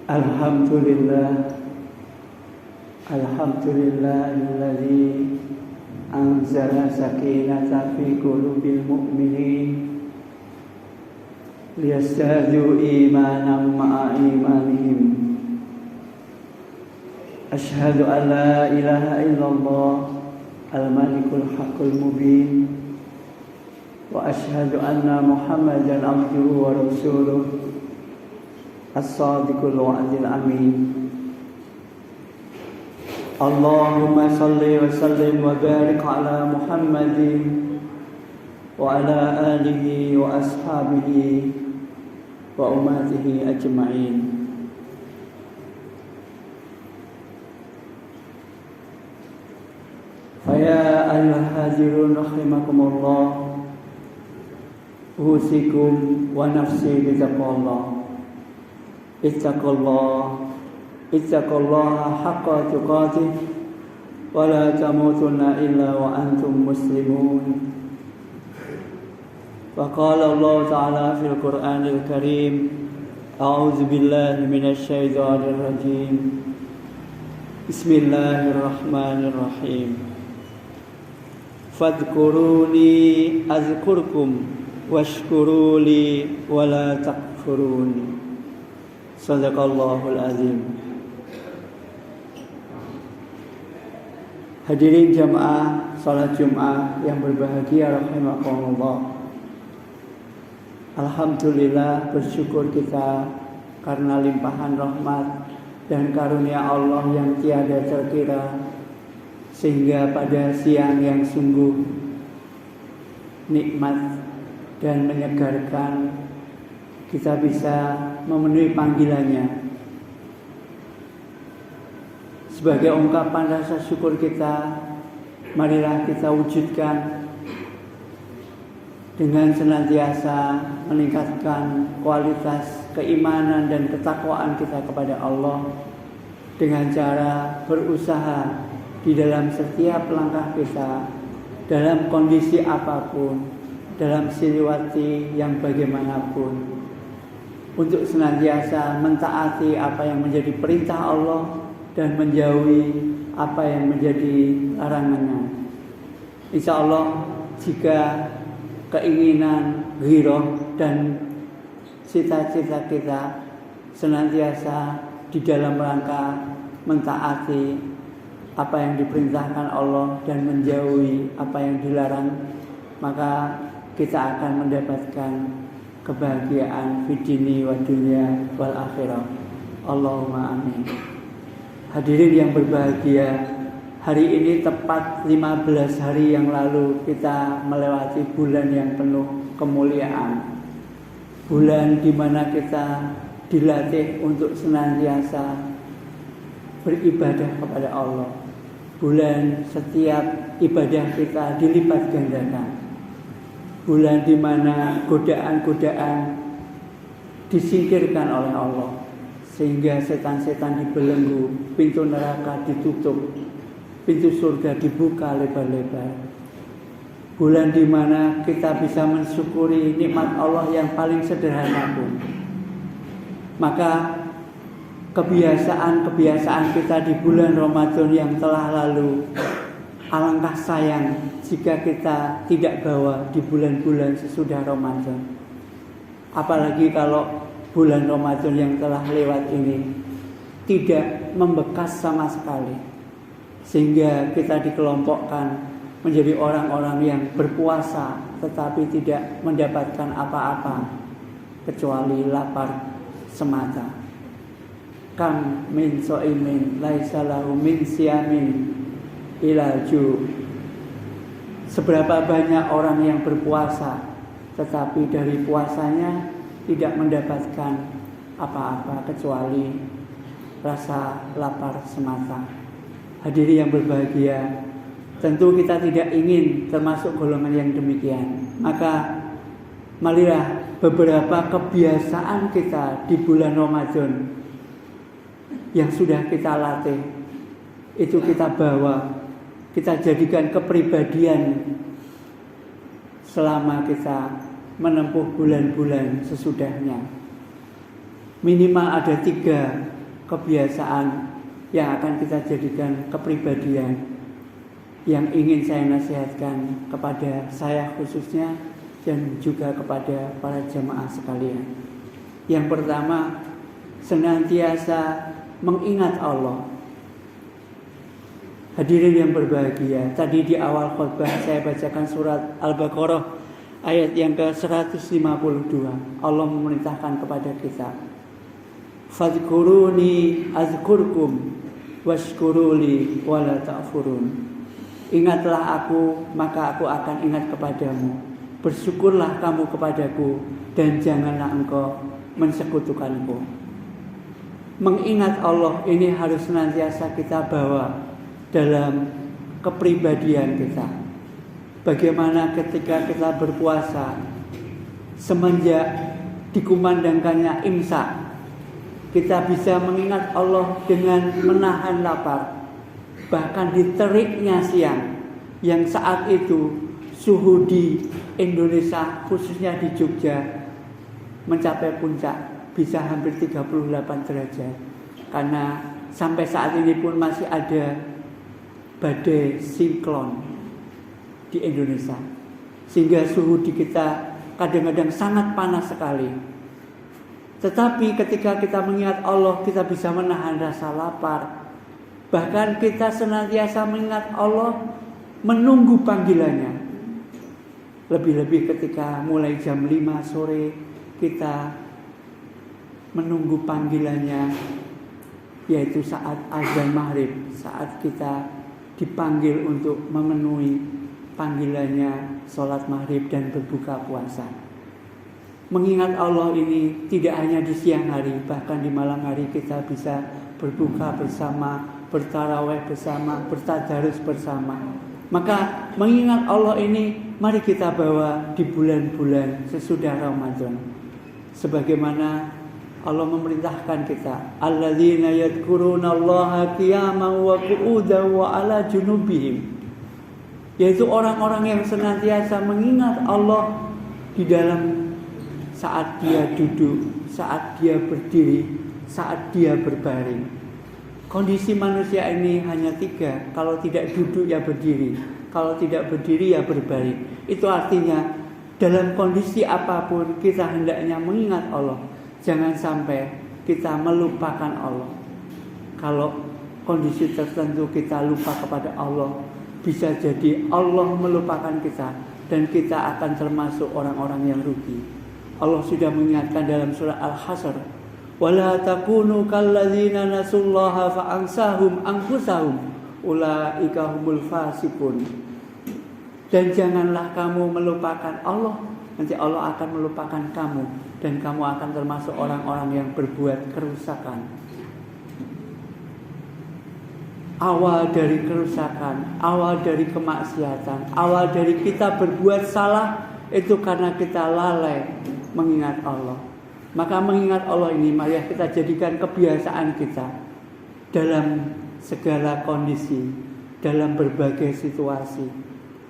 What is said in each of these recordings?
Alhamdulillah, alhamdulillahilladzi anzala sakinata fi qulubil mu'minin liyazdadu imanan ma'a imanihim. Asyhadu an la ilaha illallah al-malikul haqqul mubin wa asyhadu anna Muhammadan abduhu wa rasuluh as-sadiqul wa'dil amin. Allahumma salli wa sallim wa barik ala Muhammadin wa ala alihi wa ashabihi wa ummatihi ajma'in. Faya ayyuhal hadirun rahimakumullah, usikum wa nafsi bitaqwallah. Ittaqullaha haqqa tuqatih wa la tamutunna illa wa antum muslimun. Wa qala Allah ta'ala fil Qur'anil Karim, a'udzu billahi minasy syaithanir rajim. Bismillahirrahmanirrahim. Fadhkuruni azkurkum washkuruli wa la takfuruni. Sadaqallahul azim. Hadirin jamaah salat Jumat yang berbahagia rahimakumullah. Alhamdulillah, bersyukur kita karena limpahan rahmat dan karunia Allah yang tiada terkira, sehingga pada siang yang sungguh nikmat dan menyegarkan kita bisa memenuhi panggilannya. Sebagai ungkapan rasa syukur kita, marilah kita wujudkan dengan senantiasa meningkatkan kualitas keimanan dan ketakwaan kita kepada Allah dengan cara berusaha di dalam setiap langkah kita, dalam kondisi apapun, dalam situasi yang bagaimanapun, untuk senantiasa mentaati apa yang menjadi perintah Allah dan menjauhi apa yang menjadi larangannya. Insya Allah, jika keinginan, ghirah dan cita-cita kita senantiasa di dalam rangka mentaati apa yang diperintahkan Allah dan menjauhi apa yang dilarang, maka kita akan mendapatkan kebahagiaan fi dini wa dunya wal akhirah. Allahumma amin. Hadirin yang berbahagia, hari ini tepat 15 hari yang lalu kita melewati bulan yang penuh kemuliaan. Bulan di mana kita dilatih untuk senantiasa beribadah kepada Allah. Bulan setiap ibadah kita dilipat gandakan. Bulan di mana godaan-godaan disingkirkan oleh Allah, sehingga setan-setan dibelenggu, pintu neraka ditutup, pintu surga dibuka lebar-lebar. Bulan di mana kita bisa mensyukuri nikmat Allah yang paling sederhana pun. Maka kebiasaan-kebiasaan kita di bulan Ramadan yang telah lalu, alangkah sayang jika kita tidak bawa di bulan-bulan sesudah Ramadan. Apalagi kalau bulan Ramadan yang telah lewat ini tidak membekas sama sekali, sehingga kita dikelompokkan menjadi orang-orang yang berpuasa tetapi tidak mendapatkan apa-apa kecuali lapar semata. Kam min so'imin laisa lahu min siyamin ilaju. Seberapa banyak orang yang berpuasa tetapi dari puasanya tidak mendapatkan apa-apa kecuali rasa lapar semata. Hadirin yang berbahagia, tentu kita tidak ingin termasuk golongan yang demikian. Maka marilah beberapa kebiasaan kita di bulan Ramadan yang sudah kita latih, itu kita bawa, kita jadikan kepribadian selama kita menempuh bulan-bulan sesudahnya. Minimal ada 3 kebiasaan yang akan kita jadikan kepribadian yang ingin saya nasihatkan kepada saya khususnya dan juga kepada para jemaah sekalian. Yang pertama, senantiasa mengingat Allah. Hadirin yang berbahagia, tadi di awal khutbah saya bacakan surat Al-Baqarah ayat yang ke-152. Allah memerintahkan kepada kita, fadhkuruni azkurkum washkuruli wala ta'furun. Ingatlah aku, maka aku akan ingat kepadamu. Bersyukurlah kamu kepadaku, dan janganlah engkau mensekutukanku. Mengingat Allah ini harus senantiasa kita bawa dalam kepribadian kita. Bagaimana ketika kita berpuasa, semenjak dikumandangkannya imsak, kita bisa mengingat Allah dengan menahan lapar. Bahkan di teriknya siang, yang saat itu suhu di Indonesia khususnya di Jogja mencapai puncak, bisa hampir 38 derajat. Karena sampai saat ini pun masih ada badai siklon di Indonesia, sehingga suhu di kita kadang-kadang sangat panas sekali. Tetapi ketika kita mengingat Allah, kita bisa menahan rasa lapar. Bahkan kita senantiasa mengingat Allah, menunggu panggilannya. Lebih-lebih ketika mulai jam 5 sore kita menunggu panggilannya, yaitu saat azan maghrib, saat kita dipanggil untuk memenuhi panggilannya sholat maghrib dan berbuka puasa. Mengingat Allah ini tidak hanya di siang hari, bahkan di malam hari kita bisa berbuka bersama, bertarawih bersama, bertadarus bersama. Maka mengingat Allah ini mari kita bawa di bulan-bulan sesudah Ramadan. Sebagaimana Allah memerintahkan kita, alladzina yadhkurunallaha qiyaman wa qu'udan wa 'ala junubihim. Yaitu orang-orang yang senantiasa mengingat Allah di dalam saat dia duduk, saat dia berdiri, saat dia berbaring. Kondisi manusia ini hanya 3. Kalau tidak duduk ya berdiri, kalau tidak berdiri ya berbaring. Itu artinya dalam kondisi apapun kita hendaknya mengingat Allah. Jangan sampai kita melupakan Allah. Kalau kondisi tertentu kita lupa kepada Allah, bisa jadi Allah melupakan kita dan kita akan termasuk orang-orang yang rugi. Allah sudah mengingatkan dalam surah Al-Hasr, wala takunu kalladzina nasullaha fa'ansahum anfusahum ulaika humul fasiqun. Dan janganlah kamu melupakan Allah, nanti Allah akan melupakan kamu dan kamu akan termasuk orang-orang yang berbuat kerusakan. Awal dari kerusakan, awal dari kemaksiatan, awal dari kita berbuat salah itu karena kita lalai mengingat Allah. Maka mengingat Allah ini mari kita jadikan kebiasaan kita dalam segala kondisi, dalam berbagai situasi,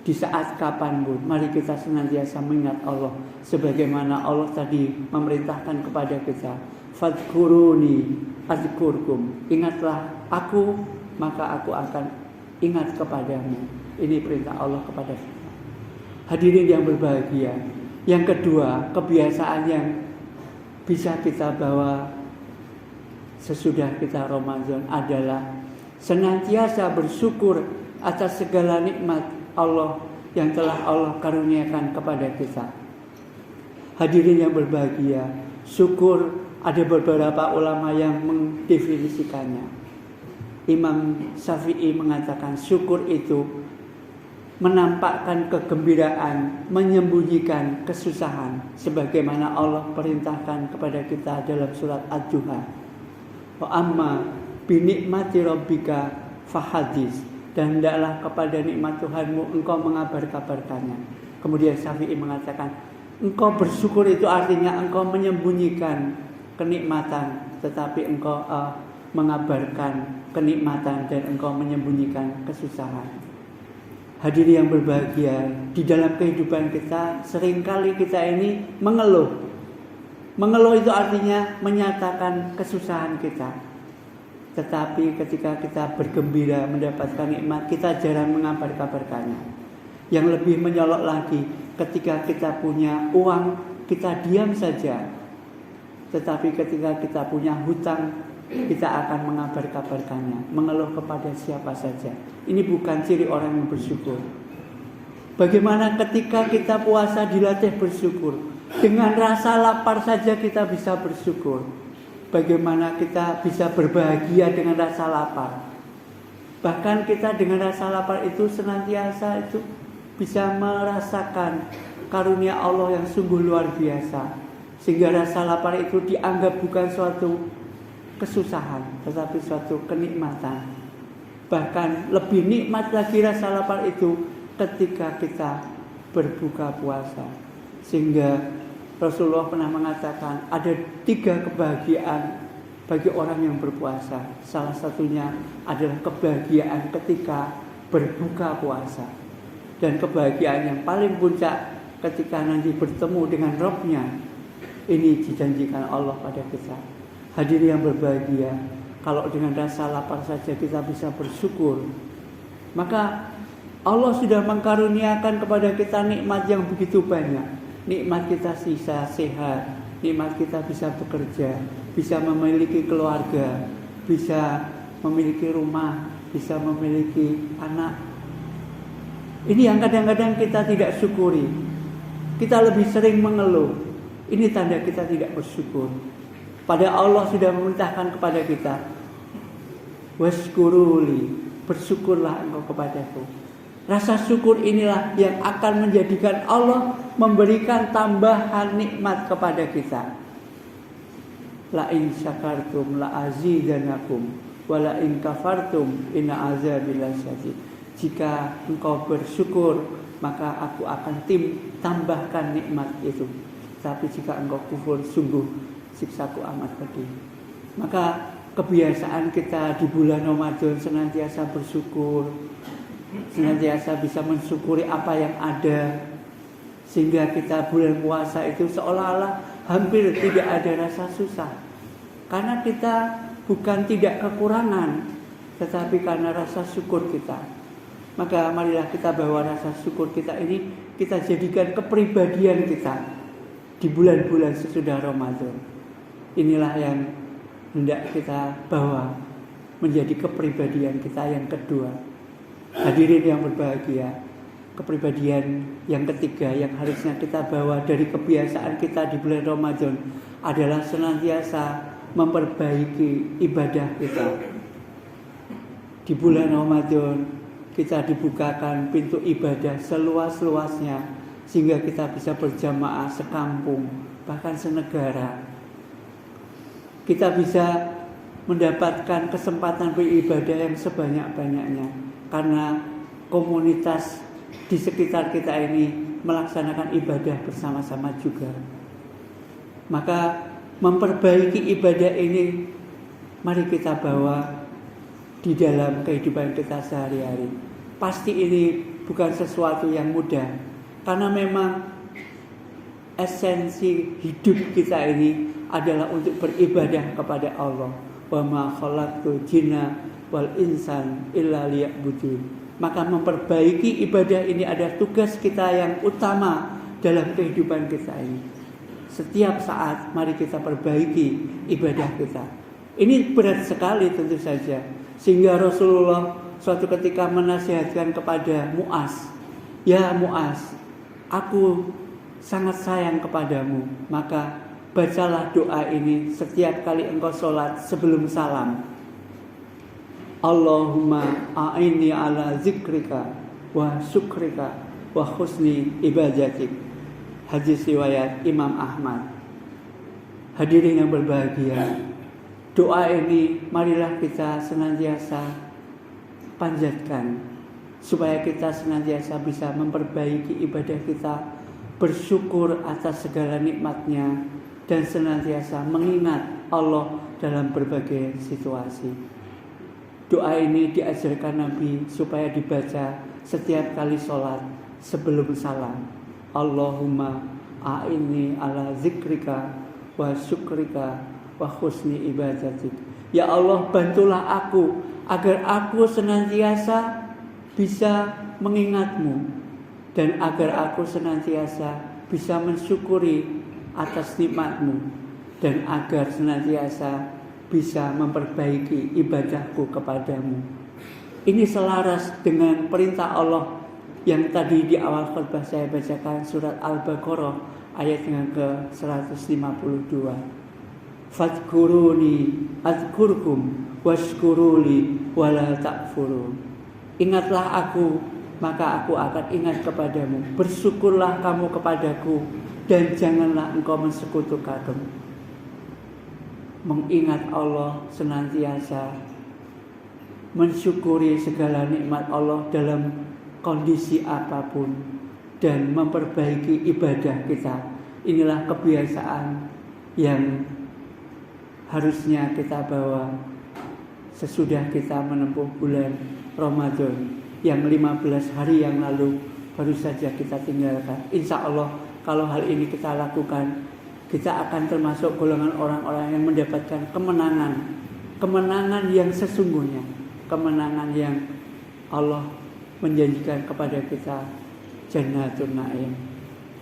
di saat kapanpun. Mari kita senantiasa mengingat Allah, sebagaimana Allah tadi memerintahkan kepada kita, fadhkuruni azkurkum. Ingatlah aku, maka aku akan ingat kepadamu. Ini perintah Allah kepada kita. Hadirin yang berbahagia, yang kedua, kebiasaan yang bisa kita bawa sesudah kita Ramadan adalah senantiasa bersyukur atas segala nikmat Allah yang telah Allah karuniakan kepada kita. Hadirin yang berbahagia, syukur ada beberapa ulama yang mendefinisikannya. Imam Syafi'i mengatakan syukur itu menampakkan kegembiraan, menyembunyikan kesusahan, sebagaimana Allah perintahkan kepada kita dalam surat Ad-Duha. Wa amma bi nikmati rabbika fahadis, dan hendaklah kepada nikmat Tuhanmu engkau mengabar-kabarkannya. Kemudian Syafi'i mengatakan, engkau bersyukur itu artinya engkau menyembunyikan kenikmatan, tetapi engkau mengabarkan kenikmatan dan engkau menyembunyikan kesusahan. Hadirin yang berbahagia, di dalam kehidupan kita seringkali kita ini mengeluh. Mengeluh itu artinya menyatakan kesusahan kita. Tetapi ketika kita bergembira mendapatkan nikmat, kita jarang mengabar-kabarkannya. Yang lebih menyolok lagi, ketika kita punya uang, kita diam saja. Tetapi ketika kita punya hutang, kita akan mengabar-kabarkannya, mengeluh kepada siapa saja. Ini bukan ciri orang yang bersyukur. Bagaimana ketika kita puasa dilatih bersyukur, dengan rasa lapar saja kita bisa bersyukur. Bagaimana kita bisa berbahagia dengan rasa lapar. Bahkan kita dengan rasa lapar itu senantiasa itu bisa merasakan karunia Allah yang sungguh luar biasa. Sehingga rasa lapar itu dianggap bukan suatu kesusahan, tetapi suatu kenikmatan. Bahkan lebih nikmat lagi rasa lapar itu ketika kita berbuka puasa. Sehingga Rasulullah pernah mengatakan ada 3 kebahagiaan bagi orang yang berpuasa. Salah satunya adalah kebahagiaan ketika berbuka puasa. Dan kebahagiaan yang paling puncak ketika nanti bertemu dengan Rabb-Nya. Ini dijanjikan Allah pada kita. Hadirin yang berbahagia, kalau dengan rasa lapar saja kita bisa bersyukur, maka Allah sudah mengkaruniakan kepada kita nikmat yang begitu banyak. Nikmat kita bisa sehat, nikmat kita bisa bekerja, bisa memiliki keluarga, bisa memiliki rumah, bisa memiliki anak. Ini yang kadang-kadang kita tidak syukuri. Kita lebih sering mengeluh. Ini tanda kita tidak bersyukur. Padahal Allah sudah memerintahkan kepada kita, washkuruli, bersyukurlah engkau kepadaku. Rasa syukur inilah yang akan menjadikan Allah memberikan tambahan nikmat kepada kita. La in syakartum la azidanakum wa la in kafartum inna azabi lasyadid. Jika engkau bersyukur, maka aku akan tambahkan nikmat itu. Tapi jika engkau kufur, sungguh siksaku amat pedih. Maka kebiasaan kita di bulan Ramadan senantiasa bersyukur, senantiasa bisa mensyukuri apa yang ada, sehingga kita bulan puasa itu seolah-olah hampir tidak ada rasa susah, karena kita bukan tidak kekurangan, tetapi karena rasa syukur kita. Maka marilah kita bawa rasa syukur kita ini, kita jadikan kepribadian kita di bulan-bulan sesudah Ramadan. Inilah yang hendak kita bawa menjadi kepribadian kita yang kedua. Hadirin yang berbahagia, kepribadian yang ketiga yang harusnya kita bawa dari kebiasaan kita di bulan Ramadan adalah senantiasa memperbaiki ibadah kita. Di bulan Ramadan kita dibukakan pintu ibadah seluas-luasnya, sehingga kita bisa berjamaah sekampung, bahkan senegara. Kita bisa mendapatkan kesempatan beribadah yang sebanyak-banyaknya, karena komunitas di sekitar kita ini melaksanakan ibadah bersama-sama juga. Maka memperbaiki ibadah ini mari kita bawa di dalam kehidupan kita sehari-hari. Pasti ini bukan sesuatu yang mudah, karena memang esensi hidup kita ini adalah untuk beribadah kepada Allah. Wa ma khalaqtul jinna wal insan illa liya'budun. Maka memperbaiki ibadah ini adalah tugas kita yang utama dalam kehidupan kita ini. Setiap saat mari kita perbaiki ibadah kita. Ini berat sekali tentu saja, sehingga Rasulullah suatu ketika menasihatkan kepada Mu'az, ya Mu'az, aku sangat sayang kepadamu, maka bacalah doa ini setiap kali engkau sholat sebelum salam. Allahumma a'inni ala zikrika wa syukrika wa husni ibadatik. Hadis riwayat Imam Ahmad. Hadirin yang berbahagia, doa ini marilah kita senantiasa panjatkan, supaya kita senantiasa bisa memperbaiki ibadah kita, bersyukur atas segala nikmatnya, dan senantiasa mengingat Allah dalam berbagai situasi. Doa ini diajarkan Nabi supaya dibaca setiap kali sholat sebelum salam. Allahumma a'inni ala zikrika wa syukrika wa husni ibadatik. Ya Allah, bantulah aku agar aku senantiasa bisa mengingat-Mu dan agar aku senantiasa bisa mensyukuri atas nikmat-Mu dan agar senantiasa bisa memperbaiki ibadahku kepadamu. Ini selaras dengan perintah Allah yang tadi di awal khutbah saya bacakan, surat Al-Baqarah ayat yang ke-152. Fadhkuruni adzkurkum washkuruli wala takfurun. Ingatlah aku, maka aku akan ingat kepadamu. Bersyukurlah kamu kepadaku dan janganlah engkau mensekutukanku. Mengingat Allah senantiasa, mensyukuri segala nikmat Allah dalam kondisi apapun, dan memperbaiki ibadah kita. Inilah kebiasaan yang harusnya kita bawa sesudah kita menempuh bulan Ramadan yang 15 hari yang lalu baru saja kita tinggalkan. Insya Allah kalau hal ini kita lakukan, kita akan termasuk golongan orang-orang yang mendapatkan kemenangan yang sesungguhnya, kemenangan yang Allah menjanjikan kepada kita, Jannatun Na'im.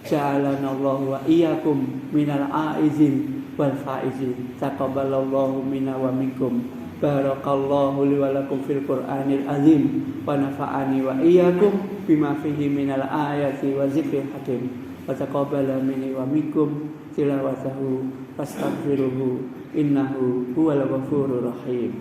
Ja'alanallahu wa iyyakum minal aizin wal faizin. Taqabbalallahu minna wa minkum. Barakallahu li wa lakum fil Qur'anil azim wa nafa'ani wa iyyakum bima fihi minal ayati wa zikril hakim. Wa taqabbala minni wa minkum tilawatahu fastaghfiruhu innahu huwal ghafurur rahim.